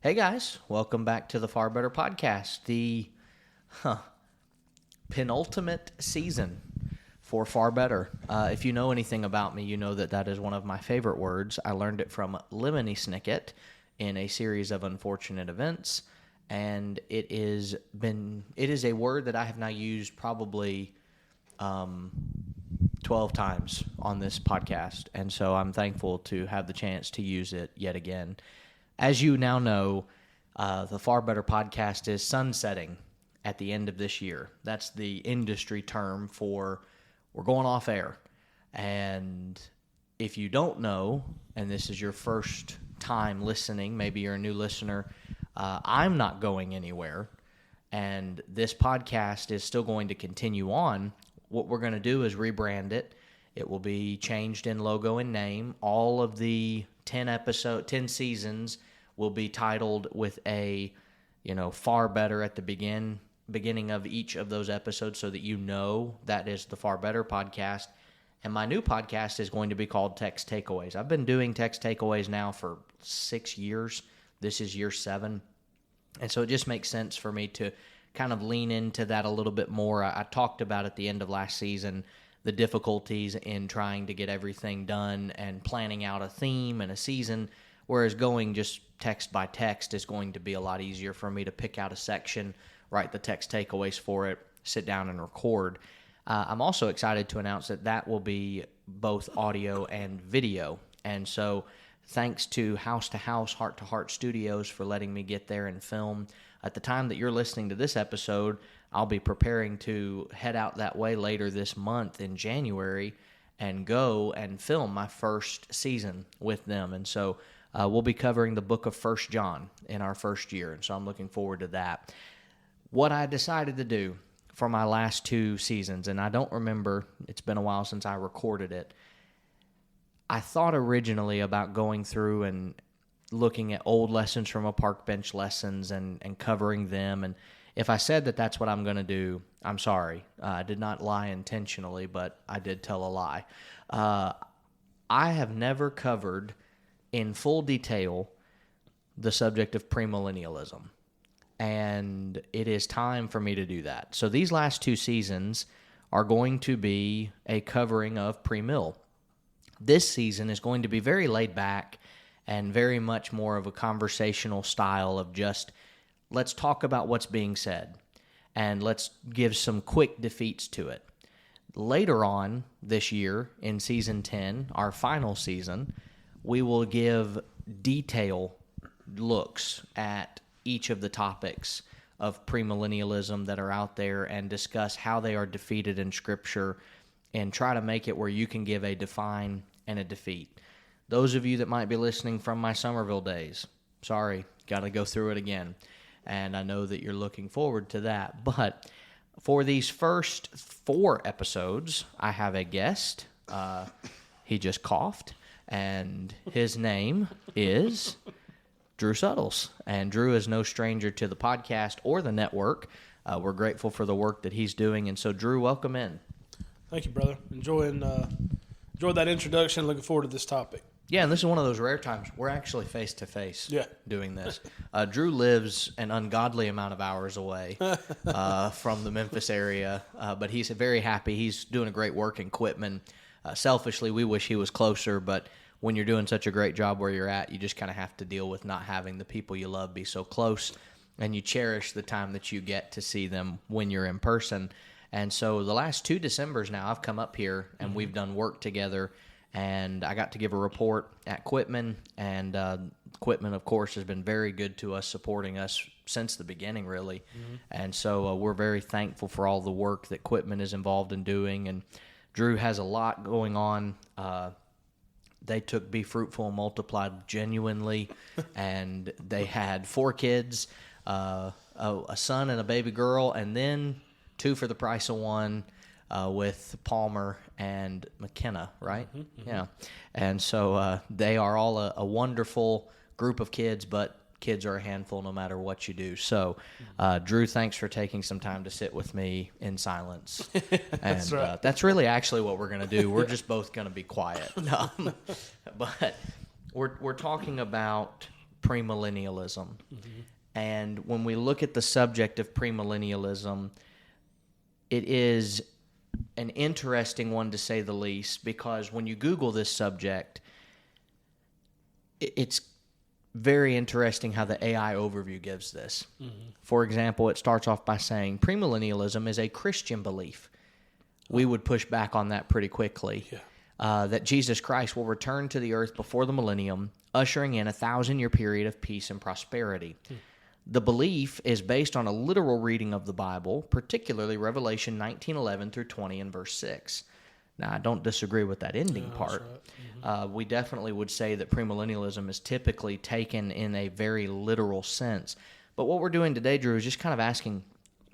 Hey guys, welcome back to the Far Better Podcast, the penultimate season for Far Better. If you know anything about me, you know that is one of my favorite words. I learned it from Lemony Snicket in a series of unfortunate events, and it is a word that I have now used probably 12 times on this podcast, and so I'm thankful to have the chance to use it yet again. As you now know, the Far Better Podcast is sunsetting at the end of this year. That's the industry term for we're going off air. And if you don't know, and this is your first time listening, maybe you're a new listener, I'm not going anywhere. And this podcast is still going to continue on. What we're going to do is rebrand it. It will be changed in logo and name. All of the 10 seasons will be titled with a, Far Better at the beginning of each of those episodes so that you know that is the Far Better Podcast. And my new podcast is going to be called Text Takeaways. I've been doing Text Takeaways now for 6 years. This is year 7. And so it just makes sense for me to kind of lean into that a little bit more. I talked about at the end of last season the difficulties in trying to get everything done and planning out a theme and a season, whereas going just text by text is going to be a lot easier for me to pick out a section, write the text takeaways for it, sit down and record. I'm also excited to announce that will be both audio and video. And so thanks to House, Heart to Heart Studios for letting me get there and film. At the time that you're listening to this episode, I'll be preparing to head out that way later this month in January and go and film my first season with them. And so we'll be covering the book of 1 John in our first year, and so I'm looking forward to that. What I decided to do for my last 2 seasons, and I don't remember, it's been a while since I recorded it, I thought originally about going through and looking at old lessons from a park bench lessons and covering them. And if I said that that's what I'm going to do, I'm sorry. I did not lie intentionally, but I did tell a lie. I have never covered in full detail the subject of premillennialism, and it is time for me to do that. So these last 2 seasons are going to be a covering of premill. This season is going to be very laid back and very much more of a conversational style of just let's talk about what's being said and let's give some quick defeats to it. Later on this year in season 10, our final season, we will give detail looks at each of the topics of premillennialism that are out there and discuss how they are defeated in Scripture and try to make it where you can give a define and a defeat. Those of you that might be listening from my Somerville days, sorry, got to go through it again. And I know that you're looking forward to that. But for these first 4 episodes, I have a guest. He just coughed. And his name is Drew Suttles. And Drew is no stranger to the podcast or the network. We're grateful for the work that he's doing. And so, Drew, welcome in. Thank you, brother. Enjoyed that introduction. Looking forward to this topic. Yeah, and this is one of those rare times we're actually face-to-face doing this. Drew lives an ungodly amount of hours away from the Memphis area, but he's very happy. He's doing a great work in Quitman. Selfishly, we wish he was closer, but when you're doing such a great job where you're at, you just kind of have to deal with not having the people you love be so close, and you cherish the time that you get to see them when you're in person. And so the last 2 Decembers now, I've come up here, and we've done work together, and I got to give a report at Quitman, and Quitman, of course, has been very good to us, supporting us since the beginning, really. Mm-hmm. And so we're very thankful for all the work that Quitman is involved in doing, and Drew has a lot going on. They took Be Fruitful and Multiplied genuinely, and they had 4 kids, a son and a baby girl, and then 2 for the price of 1 with Palmer and McKenna, right? Mm-hmm. Yeah. And so they are all a wonderful group of kids, but kids are a handful no matter what you do. So, Drew, thanks for taking some time to sit with me in silence. That's right. That's really actually what we're going to do. We're just both going to be quiet. But we're talking about premillennialism. And when we look at the subject of premillennialism, it is an interesting one to say the least, because when you Google this subject, it's very interesting how the AI overview gives this. For example, it starts off by saying premillennialism is a Christian belief. We would push back on that pretty quickly. That Jesus Christ will return to the earth before the millennium, ushering in a 1,000-year period of peace and prosperity. The belief is based on a literal reading of the Bible, particularly Revelation 19:11 through 20 and verse 6. Now, I don't disagree with that ending part. Right. We definitely would say that premillennialism is typically taken in a very literal sense. But what we're doing today, Drew, is just kind of asking,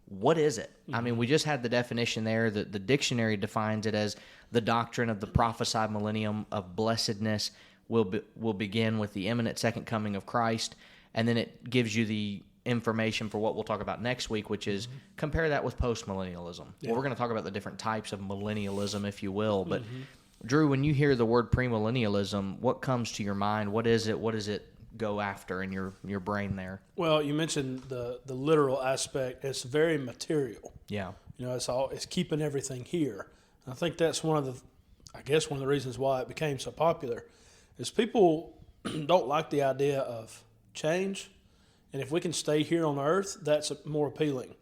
what is it? I mean, we just had the definition there. That the dictionary defines it as the doctrine of the prophesied millennium of blessedness will begin with the imminent second coming of Christ. And then it gives you the information for what we'll talk about next week, which is compare that with postmillennialism. Well, we're going to talk about the different types of millennialism, if you will. But, Drew, when you hear the word premillennialism, what comes to your mind? What is it? What does it go after in your brain there? Well, you mentioned the literal aspect. It's very material. Yeah. It's keeping everything here. And I think that's one of the reasons why it became so popular is people don't like the idea of change, and if we can stay here on earth, that's more appealing.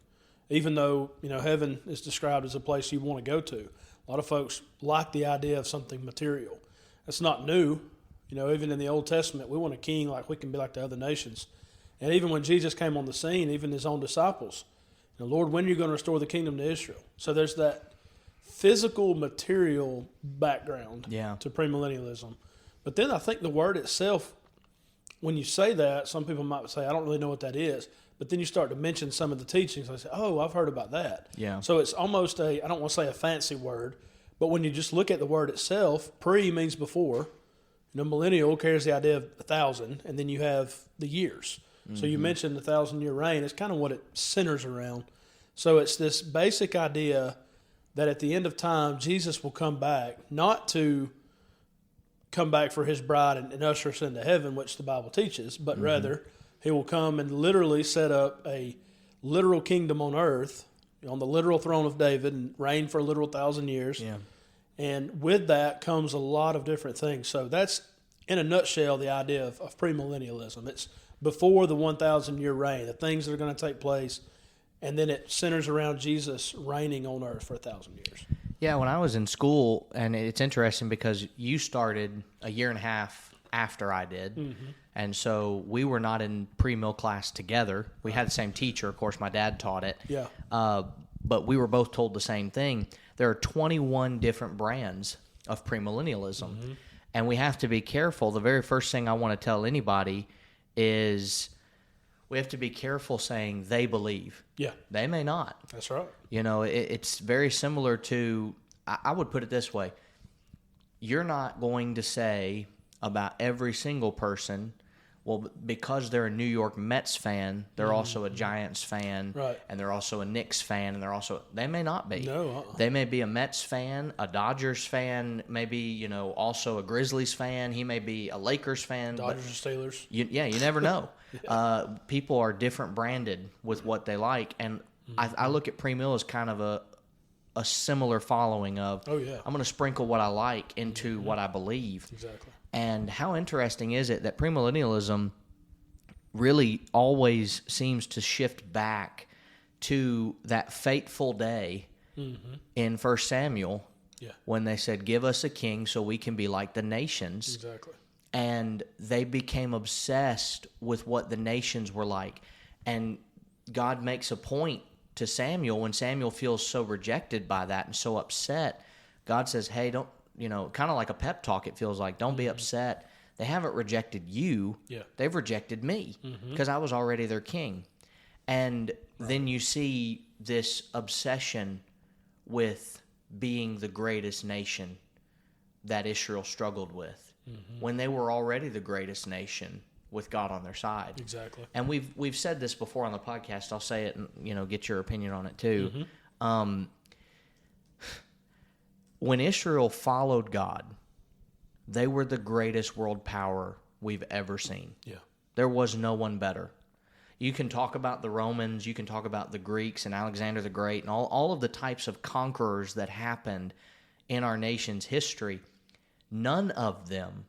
Even though heaven is described as a place you want to go to, a lot of folks like the idea of something material. That's not new. Even in the Old Testament, we want a king like we can be like the other nations. And even when Jesus came on the scene, even his own disciples, Lord, when are you going to restore the kingdom to Israel? So there's that physical, material background to premillennialism. But then I think the word itself, when you say that, some people might say, I don't really know what that is. But then you start to mention some of the teachings. I say, oh, I've heard about that. Yeah. So it's almost I don't want to say a fancy word, but when you just look at the word itself, pre means before. Millennial carries the idea of 1,000, and then you have the years. So you mentioned the 1,000-year reign. It's kind of what it centers around. So it's this basic idea that at the end of time, Jesus will come back, not to come back for his bride and usher us into heaven, which the Bible teaches, but rather he will come and literally set up a literal kingdom on earth, on the literal throne of David, and reign for a literal 1,000 years. Yeah. And with that comes a lot of different things. So that's, in a nutshell, the idea of premillennialism. It's before the 1,000-year reign, the things that are going to take place, and then it centers around Jesus reigning on earth for 1,000 years. Yeah, when I was in school, and it's interesting because you started a year and a half after I did, and so we were not in pre-mill class together. We had the same teacher. Of course, my dad taught it. Yeah. But we were both told the same thing. There are 21 different brands of premillennialism, and we have to be careful. The very first thing I want to tell anybody is we have to be careful saying they believe. Yeah. They may not. That's right. It's very similar to, I would put it this way. You're not going to say about every single person, well, because they're a New York Mets fan, they're also a Giants fan, right, and they're also a Knicks fan, and they may not be. No. They may be a Mets fan, a Dodgers fan, maybe, also a Grizzlies fan. He may be a Lakers fan. Dodgers or Steelers. You never know. People are different branded with what they like, and I look at pre-mill as kind of a similar following of, I'm going to sprinkle what I like into what I believe. Exactly. And how interesting is it that premillennialism really always seems to shift back to that fateful day in 1 Samuel when they said, give us a king so we can be like the nations. Exactly. And they became obsessed with what the nations were like. And God makes a point to Samuel when Samuel feels so rejected by that and so upset. God says, hey, don't, kind of like a pep talk, it feels like, don't be upset. They haven't rejected you. Yeah. They've rejected me because I was already their king. And then you see this obsession with being the greatest nation that Israel struggled with when they were already the greatest nation with God on their side. Exactly. And we've said this before on the podcast. I'll say it and get your opinion on it too. When Israel followed God, they were the greatest world power we've ever seen. Yeah. There was no one better. You can talk about the Romans, you can talk about the Greeks and Alexander the Great and all of the types of conquerors that happened in our nation's history. None of them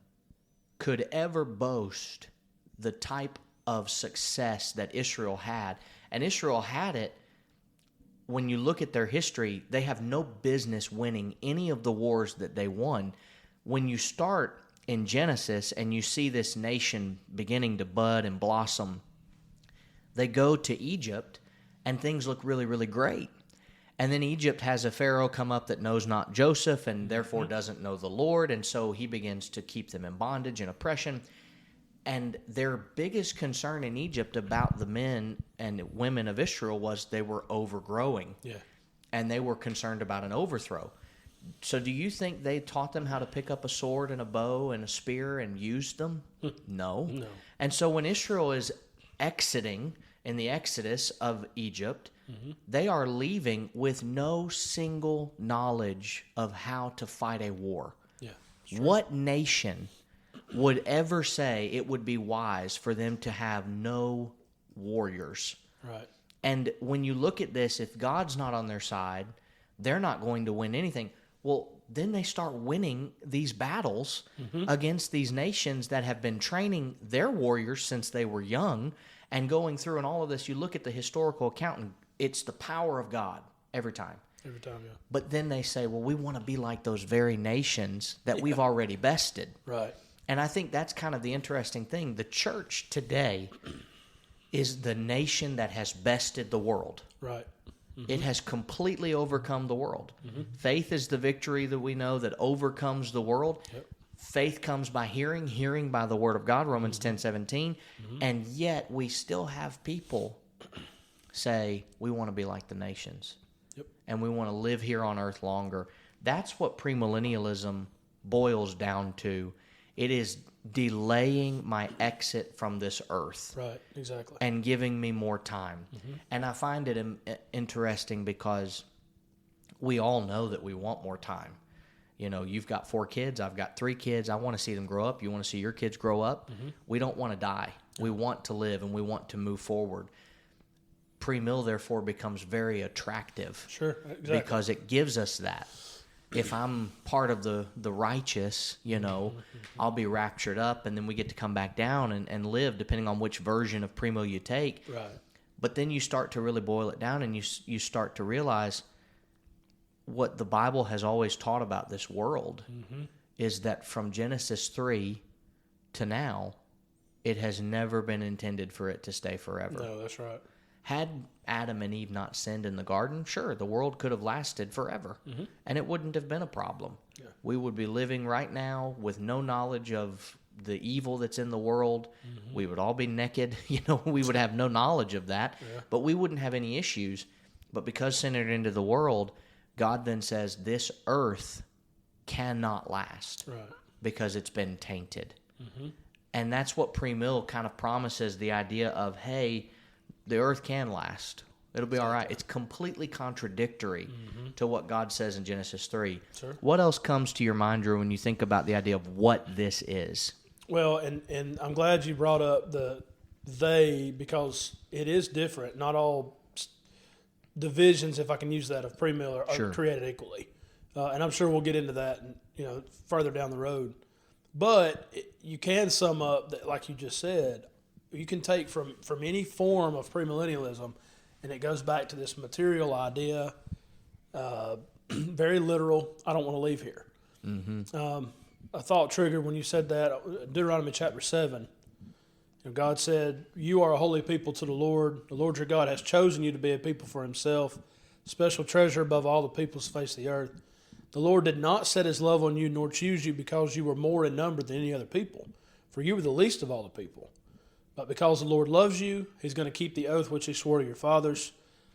could ever boast the type of success that Israel had. And Israel had it. When you look at their history, they have no business winning any of the wars that they won. When you start in Genesis and you see this nation beginning to bud and blossom, they go to Egypt and things look really, really great. And then Egypt has a Pharaoh come up that knows not Joseph and therefore doesn't know the Lord. And so he begins to keep them in bondage and oppression. And their biggest concern in Egypt about the men and women of Israel was they were overgrowing. Yeah. And they were concerned about an overthrow. So do you think they taught them how to pick up a sword and a bow and a spear and use them? No. And so when Israel is exiting in the exodus of Egypt, they are leaving with no single knowledge of how to fight a war. Yeah. What nation would ever say it would be wise for them to have no warriors? Right. And when you look at this, if God's not on their side, they're not going to win anything. Well, then they start winning these battles against these nations that have been training their warriors since they were young and going through and all of this. You look at the historical account, and it's the power of God every time. Every time, yeah. But then they say, well, we want to be like those very nations that we've already bested. Right. And I think that's kind of the interesting thing. The church today is the nation that has bested the world. Right. It has completely overcome the world. Faith is the victory that we know that overcomes the world. Yep. Faith comes by hearing, hearing by the word of God, Romans 10:17. And yet we still have people say, we want to be like the nations. Yep. And we want to live here on earth longer. That's what premillennialism boils down to. It is delaying my exit from this earth. Right, exactly. And giving me more time. And I find it interesting because we all know that we want more time. You know, you've got 4 kids, I've got 3 kids. I want to see them grow up. You want to see your kids grow up. We don't want to die. We want to live and we want to move forward. Pre-mill, therefore, becomes very attractive. Sure, exactly. Because it gives us that. If I'm part of the righteous, you know, I'll be raptured up, and then we get to come back down and live, depending on which version of pre-mill you take. Right. But then you start to really boil it down, and you start to realize what the Bible has always taught about this world is that from Genesis 3 to now, it has never been intended for it to stay forever. No, that's right. Had Adam and Eve not sinned in the garden, sure, the world could have lasted forever, and it wouldn't have been a problem. Yeah. We would be living right now with no knowledge of the evil that's in the world. We would all be naked. You know, we would have no knowledge of that, but we wouldn't have any issues. But because sin entered into the world, God then says this earth cannot last because it's been tainted. And that's what pre-mill kind of promises, the idea of, hey, the earth can last. It'll be all right. It's completely contradictory to what God says in Genesis 3. Sure. What else comes to your mind, Drew, when you think about the idea of what this is? Well, and I'm glad you brought up the they, because it is different. Not all divisions, if I can use that, of pre-mill are created equally. And I'm sure we'll get into that, further down the road. But you can sum up that, like you just said, you can take from any form of premillennialism, and it goes back to this material idea, very literal. I don't want to leave here. A thought triggered when you said that. Deuteronomy chapter 7. God said, "You are a holy people to the Lord. The Lord your God has chosen you to be a people for himself, special treasure above all the peoples face the earth. The Lord did not set his love on you, nor choose you because you were more in number than any other people, for you were the least of all the people. But because the Lord loves you, he's going to keep the oath which he swore to your fathers.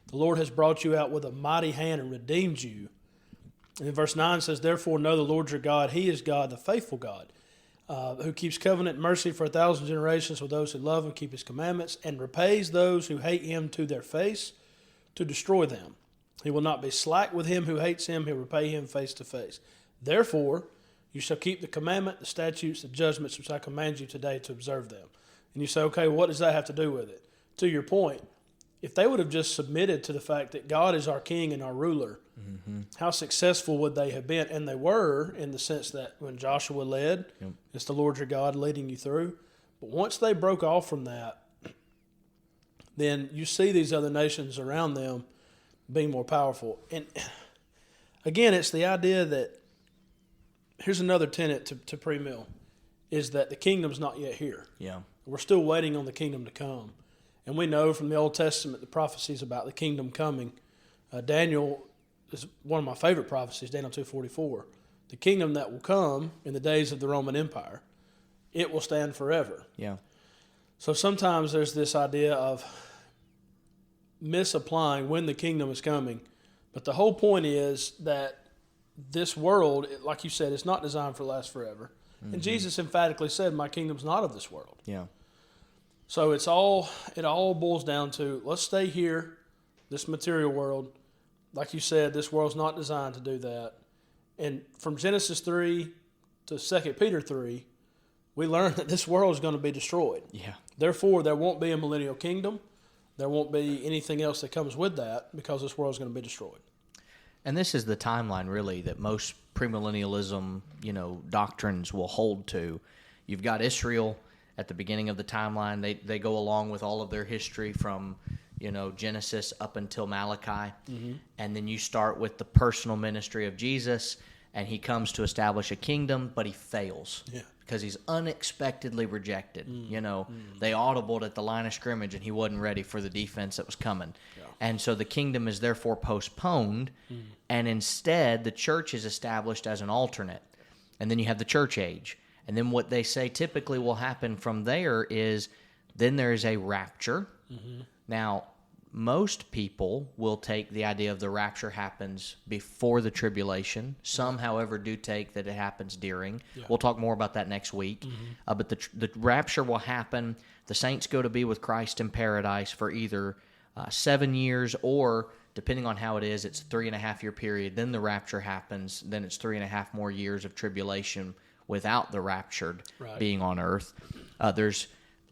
The Lord has brought you out with a mighty hand and redeemed you." And then verse 9 says, "Therefore know the Lord your God, he is God, the faithful God, who keeps covenant and mercy for 1,000 generations with those who love and keep his commandments, and repays those who hate him to their face to destroy them. He will not be slack with him who hates him, he'll repay him face to face. Therefore you shall keep the commandment, the statutes, the judgments which I command you today to observe them." And you say, okay, what does that have to do with it? To your point, if they would have just submitted to the fact that God is our king and our ruler, how successful would they have been? And they were, in the sense that when Joshua led, it's the Lord your God leading you through. But once they broke off from that, then you see these other nations around them being more powerful. And again, it's the idea that, here's another tenet to pre-mill, is that the kingdom's not yet here. Yeah. We're still waiting on the kingdom to come. And we know from the Old Testament the prophecies about the kingdom coming. Daniel is one of my favorite prophecies, Daniel 2:44. The kingdom that will come in the days of the Roman Empire, it will stand forever. Yeah. So sometimes there's this idea of misapplying when the kingdom is coming. But the whole point is that this world, like you said, is not designed to last forever. And Jesus emphatically said, my kingdom's not of this world. Yeah. So it all boils down to, let's stay here, this material world. Like you said, this world's not designed to do that. And from Genesis 3 to 2 Peter 3, we learn that this world is going to be destroyed. Yeah. Therefore, there won't be a millennial kingdom. There won't be anything else that comes with that, because this world is going to be destroyed. And this is the timeline, really, that most premillennialism, doctrines will hold to. You've got Israel at the beginning of the timeline. They go along with all of their history from, Genesis up until Malachi. And then you start with the personal ministry of Jesus, and he comes to establish a kingdom, but he fails. Yeah. Because he's unexpectedly rejected. They audibled at the line of scrimmage, and he wasn't ready for the defense that was coming. Yeah. And so the kingdom is therefore postponed, and instead the church is established as an alternate. And then you have the church age. And then what they say typically will happen from there is then there is a rapture. Now, most people will take the idea of the rapture happens before the tribulation. Some, however, do take that it happens during. Yeah. We'll talk more about that next week. But the rapture will happen. The saints go to be with Christ in paradise for either 7 years, or, depending on how it is, it's a 3.5 year period. Then the rapture happens. Then it's 3.5 more years of tribulation without the raptured being on earth.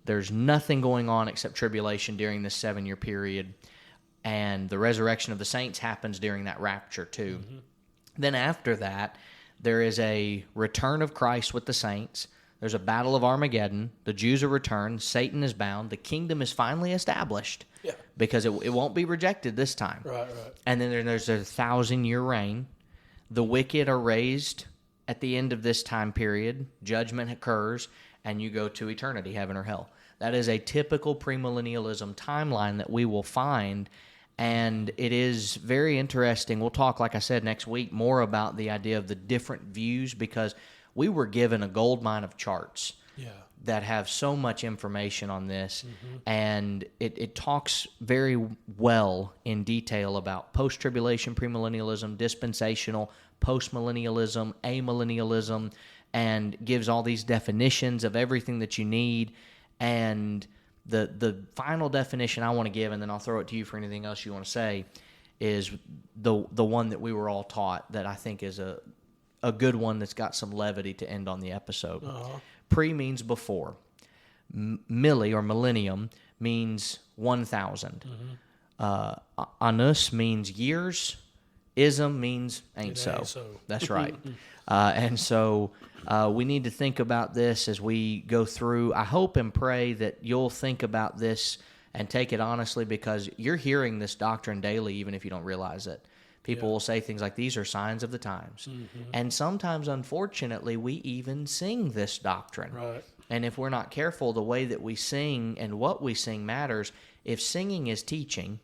There's nothing going on except tribulation during this 7 year period, and the resurrection of the saints happens during that rapture too. Then after that, there is a return of Christ with the saints. There's a battle of Armageddon. The Jews are returned. Satan is bound. The kingdom is finally established because it won't be rejected this time. Right. And then there's a 1,000-year reign. The wicked are raised at the end of this time period. Judgment occurs, and you go to eternity, heaven or hell. That is a typical premillennialism timeline that we will find, and it is very interesting. We'll talk, like I said, next week more about the idea of the different views, because we were given a gold mine of charts that have so much information on this, and it talks very well in detail about post-tribulation premillennialism, dispensational, post-millennialism, amillennialism, and gives all these definitions of everything that you need. And the final definition I want to give, and then I'll throw it to you for anything else you want to say, is the one that we were all taught, that I think is a good one that's got some levity to end on the episode. Pre means before. Milli, or millennium, means 1,000. Anus means years. Ism means ain't so. That's right. And so we need to think about this as we go through. I hope and pray that you'll think about this and take it honestly, because you're hearing this doctrine daily, even if you don't realize it. People will say things like, these are signs of the times. And sometimes, unfortunately, we even sing this doctrine. Right. And if we're not careful, the way that we sing and what we sing matters. If singing is teaching,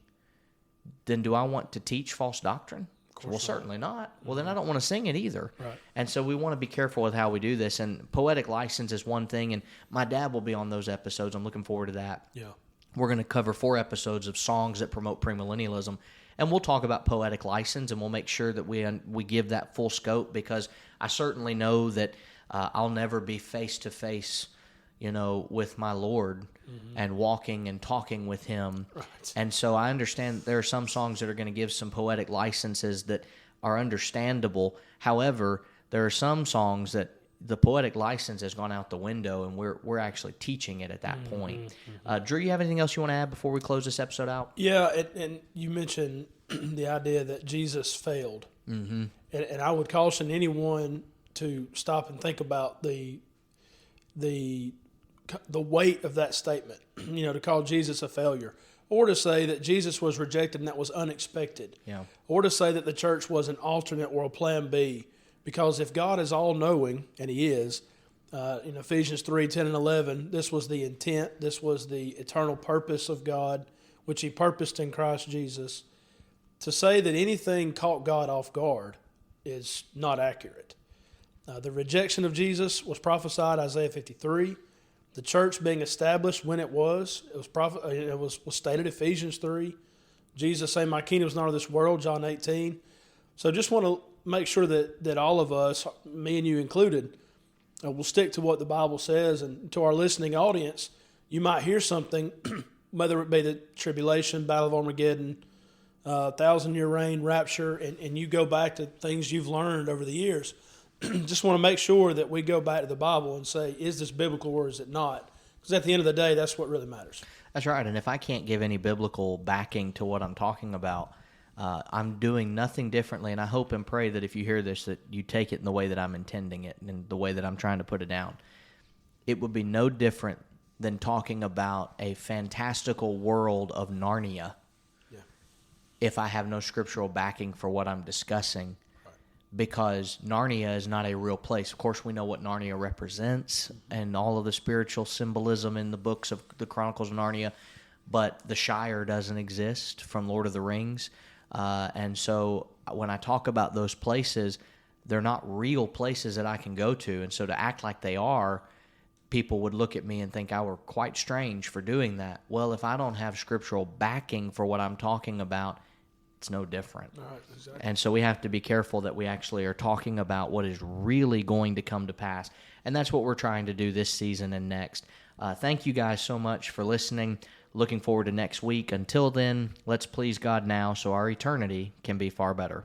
then do I want to teach false doctrine? Well, certainly not. Well, then I don't want to sing it either. Right. And so we want to be careful with how we do this. And poetic license is one thing, and my dad will be on those episodes. I'm looking forward to that. Yeah. We're going to cover 4 episodes of songs that promote premillennialism, and we'll talk about poetic license, and we'll make sure that we give that full scope, because I certainly know that I'll never be face-to-face, with my Lord and walking and talking with him. Right. And so I understand there are some songs that are going to give some poetic licenses that are understandable. However, there are some songs that the poetic license has gone out the window, and we're actually teaching it at that point. Drew, you have anything else you want to add before we close this episode out? Yeah, and you mentioned the idea that Jesus failed. And I would caution anyone to stop and think about the weight of that statement, to call Jesus a failure, or to say that Jesus was rejected and that was unexpected, or to say that the church was an alternate or a plan B. Because if God is all-knowing, and He is, in Ephesians 3:10 and 11, this was the intent, this was the eternal purpose of God, which He purposed in Christ Jesus. To say that anything caught God off guard is not accurate. The rejection of Jesus was prophesied, Isaiah 53. The church being established when it was stated, Ephesians 3. Jesus saying, "My kingdom is not of this world," John 18. So just want to make sure that all of us, me and you included, will stick to what the Bible says. And to our listening audience, you might hear something, whether it be the tribulation, Battle of Armageddon, 1,000-year reign, rapture, and you go back to things you've learned over the years. Just want to make sure that we go back to the Bible and say, is this biblical or is it not? Because at the end of the day, that's what really matters. That's right. And if I can't give any biblical backing to what I'm talking about, I'm doing nothing differently, and I hope and pray that if you hear this, that you take it in the way that I'm intending it and the way that I'm trying to put it down. It would be no different than talking about a fantastical world of Narnia if I have no scriptural backing for what I'm discussing, because Narnia is not a real place. Of course, we know what Narnia represents and all of the spiritual symbolism in the books of the Chronicles of Narnia, but the Shire doesn't exist from Lord of the Rings. And so when I talk about those places, they're not real places that I can go to. And so to act like they are, people would look at me and think I were quite strange for doing that. Well, if I don't have scriptural backing for what I'm talking about, it's no different. All right, exactly. And so we have to be careful that we actually are talking about what is really going to come to pass. And that's what we're trying to do this season and next. Thank you guys so much for listening. Looking forward to next week. Until then, let's please God now so our eternity can be far better.